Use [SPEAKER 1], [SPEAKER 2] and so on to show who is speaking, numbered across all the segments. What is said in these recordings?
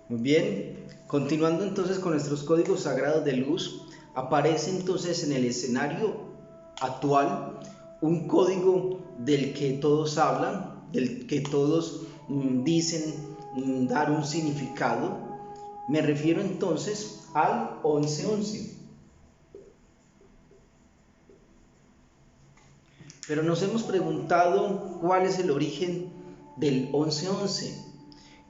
[SPEAKER 1] Muy bien, continuando entonces con nuestros códigos sagrados de luz, aparece entonces en el escenario actual un código del que todos hablan, del que todos dicen dar un significado. Me refiero entonces al 1111. Pero nos hemos preguntado cuál es el origen del 1111,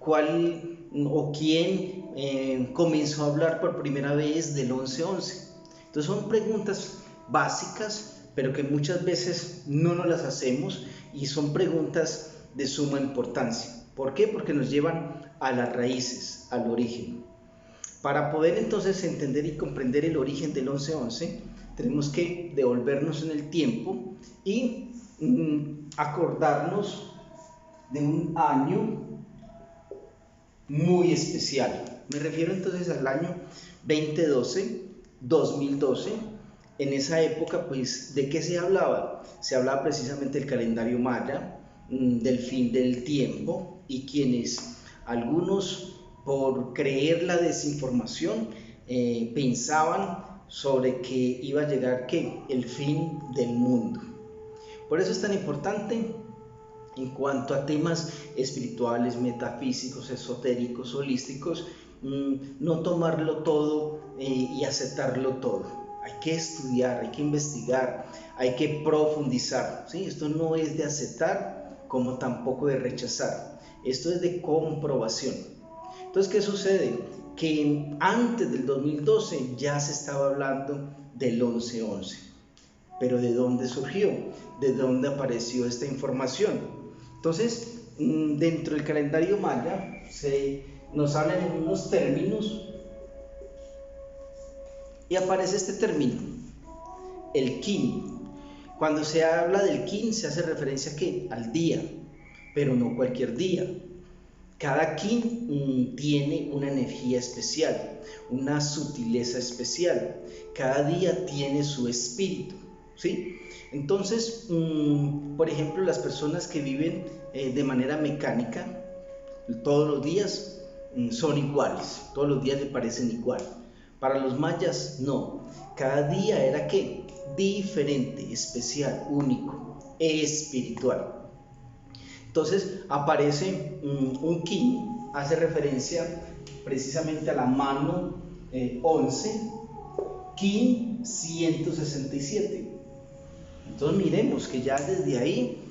[SPEAKER 1] cuál o quién comenzó a hablar por primera vez del 1111. Entonces son preguntas básicas, pero que muchas veces no nos las hacemos y son preguntas de suma importancia. ¿Por qué? Porque nos llevan a las raíces, al origen. Para poder entonces entender y comprender el origen del 1111, tenemos que devolvernos en el tiempo y acordarnos de un año muy especial. Me refiero entonces al año 2012, 2012. En esa época, pues, ¿de qué se hablaba? Se hablaba precisamente del calendario maya, del fin del tiempo, y quienes, algunos por creer la desinformación, pensaban sobre que iba a llegar, ¿qué? El fin del mundo. Por eso es tan importante en cuanto a temas espirituales, metafísicos, esotéricos, holísticos, no tomarlo todo y aceptarlo todo. Hay que estudiar, hay que investigar, hay que profundizar, ¿sí? Esto no es de aceptar como tampoco de rechazar, esto es de comprobación. Entonces, ¿qué sucede? Que antes del 2012 ya se estaba hablando del 1111. Pero ¿de dónde surgió? ¿De dónde apareció esta información? Entonces, dentro del calendario maya nos hablan en unos términos y aparece este término, el kin. Cuando se habla del kin se hace referencia ¿a qué? Al día, pero no cualquier día. Cada kin tiene una energía especial, una sutileza especial. Cada día tiene su espíritu, ¿sí? Entonces, por ejemplo, las personas que viven de manera mecánica, todos los días son iguales, todos los días le parecen igual. Para los mayas, no. Cada día era ¿qué? Diferente, especial, único, espiritual. Entonces aparece un kin, hace referencia precisamente a la mano 11, kin 167. Entonces miremos que ya desde ahí,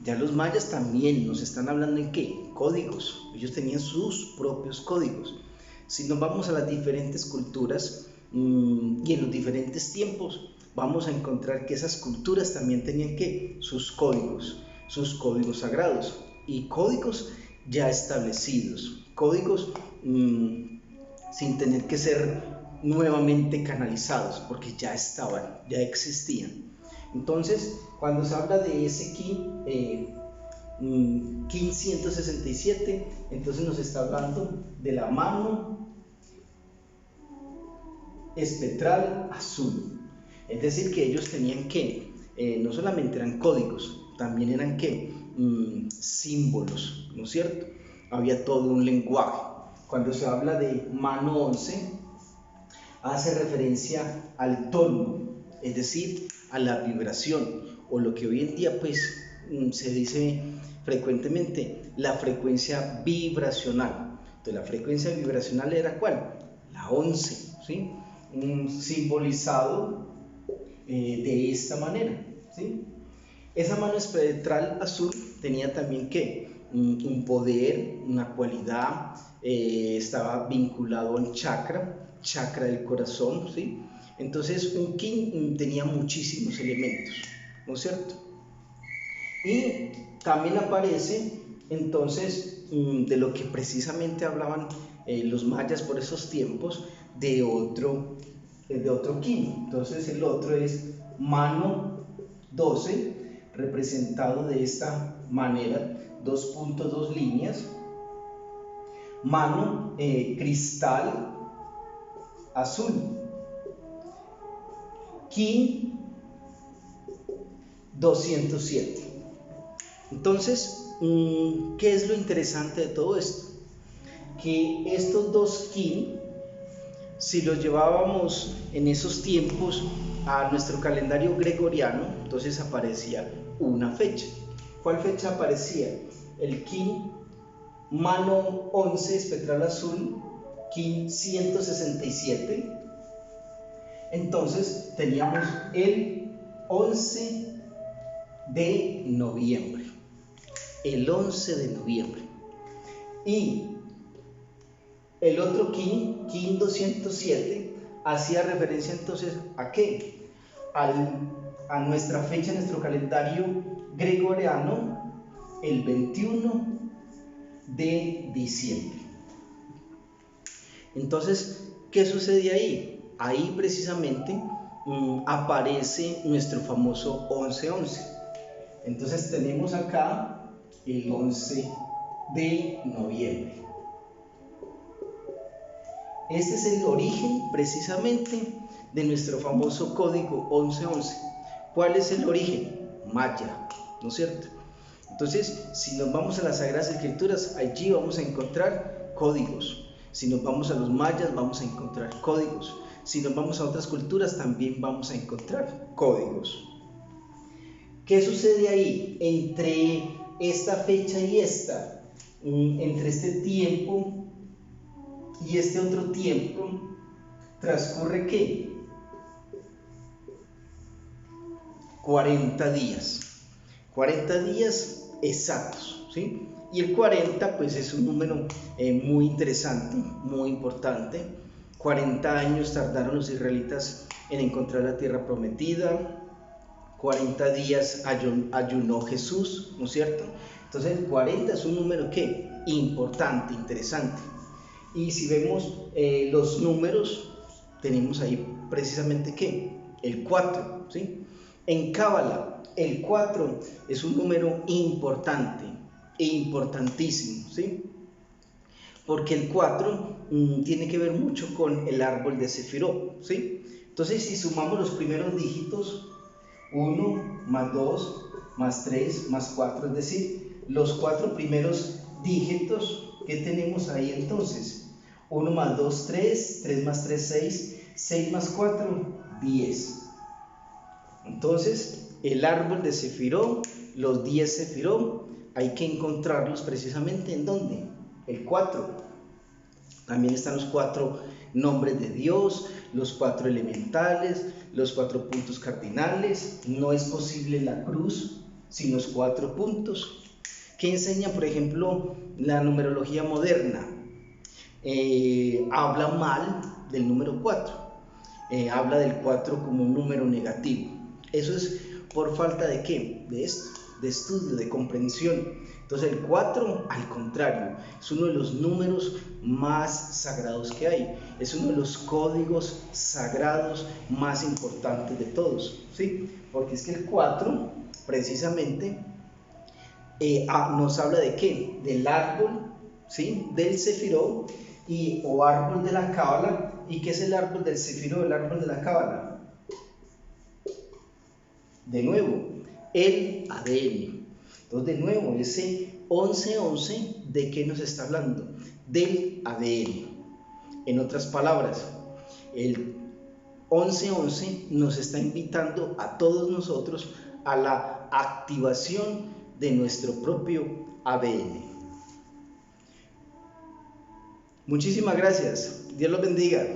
[SPEAKER 1] ya los mayas también nos están hablando en qué, códigos. Ellos tenían sus propios códigos. Si nos vamos a las diferentes culturas y en los diferentes tiempos, vamos a encontrar que esas culturas también tenían que sus códigos sagrados y códigos ya establecidos, códigos sin tener que ser nuevamente canalizados, porque ya estaban, ya existían. Entonces, cuando se habla de ese Kin 167, entonces nos está hablando de la mano espectral azul. Es decir, que ellos tenían que, no solamente eran códigos, también eran que símbolos, ¿no es cierto? Había todo un lenguaje. Cuando se habla de mano 11, hace referencia al tono, es decir, a la vibración, o lo que hoy en día pues se dice frecuentemente, la frecuencia vibracional. Entonces la frecuencia vibracional era ¿cuál? La 11, ¿sí? Simbolizado de esta manera, ¿sí? Esa mano espectral azul tenía también ¿qué? Un poder, una cualidad, estaba vinculado al chakra del corazón, ¿sí? Entonces un kin tenía muchísimos elementos, ¿no es cierto? Y también aparece entonces de lo que precisamente hablaban los mayas por esos tiempos, de otro kin. Entonces el otro es mano 12, representado de esta manera, 2.2 líneas, mano cristal azul, kin 207. Entonces, ¿qué es lo interesante de todo esto? que estos dos kin, si los llevábamos en esos tiempos a nuestro calendario gregoriano, entonces aparecía una fecha. ¿Cuál fecha aparecía? El kin mano 11 espectral azul, kin 167. Entonces teníamos el 11 de noviembre. El 11 de noviembre. Y el otro kin 207, hacía referencia entonces ¿a qué? A nuestra fecha, nuestro calendario gregoriano, el 21 de diciembre. Entonces, ¿qué sucede ahí? Ahí precisamente aparece nuestro famoso 11-11. Entonces tenemos acá el 11 de noviembre. Este es el origen precisamente de nuestro famoso código 1111. ¿Cuál es el origen? Maya, ¿no es cierto? Entonces, si nos vamos a las Sagradas Escrituras, allí vamos a encontrar códigos. Si nos vamos a los mayas, vamos a encontrar códigos. Si nos vamos a otras culturas, también vamos a encontrar códigos. ¿Qué sucede ahí entre esta fecha y esta? Entre este tiempo y este otro tiempo, transcurre ¿qué? 40 días. 40 días exactos, ¿sí? Y el 40 pues es un número muy interesante, muy importante. 40 años tardaron los israelitas en encontrar la tierra prometida. 40 días ayunó Jesús, ¿no es cierto? Entonces el 40 es un número ¿qué? Importante, interesante. Y si vemos los números, tenemos ahí precisamente ¿qué? El 4, ¿sí? En Cábala, el 4 es un número importante e importantísimo, ¿sí? Porque el 4 tiene que ver mucho con el árbol de Sefirot, ¿sí? Entonces, si sumamos los primeros dígitos, 1 más 2 más 3 más 4, es decir, los 4 primeros dígitos que tenemos ahí entonces, 1 más 2, 3, 3 más 3, 6, 6 más 4, 10. Entonces, el árbol de Sefirot, los 10 Sefirot, hay que encontrarlos precisamente ¿en dónde? El 4. También están los 4 nombres de Dios, los 4 elementales, los 4 puntos cardinales. No es posible la cruz sin los 4 puntos. ¿Qué enseña, por ejemplo, la numerología moderna? Habla mal del número 4. Habla del 4 como un número negativo. Eso es por falta de ¿qué? De esto, de estudio, de comprensión. Entonces el 4, al contrario, es uno de los números más sagrados que hay. Es uno de los códigos sagrados más importantes de todos, ¿sí? Porque es que el 4, precisamente, nos habla de ¿qué? Del árbol, ¿sí? Del Sefirot o árbol de la Cábala. ¿Y qué es el árbol del Sefirot, el árbol de la Cábala? De nuevo, el ADN. Entonces, de nuevo, ese 11-11, ¿de qué nos está hablando? Del ADN. En otras palabras, el 11-11 nos está invitando a todos nosotros a la activación de nuestro propio ADN. Muchísimas gracias. Dios los bendiga.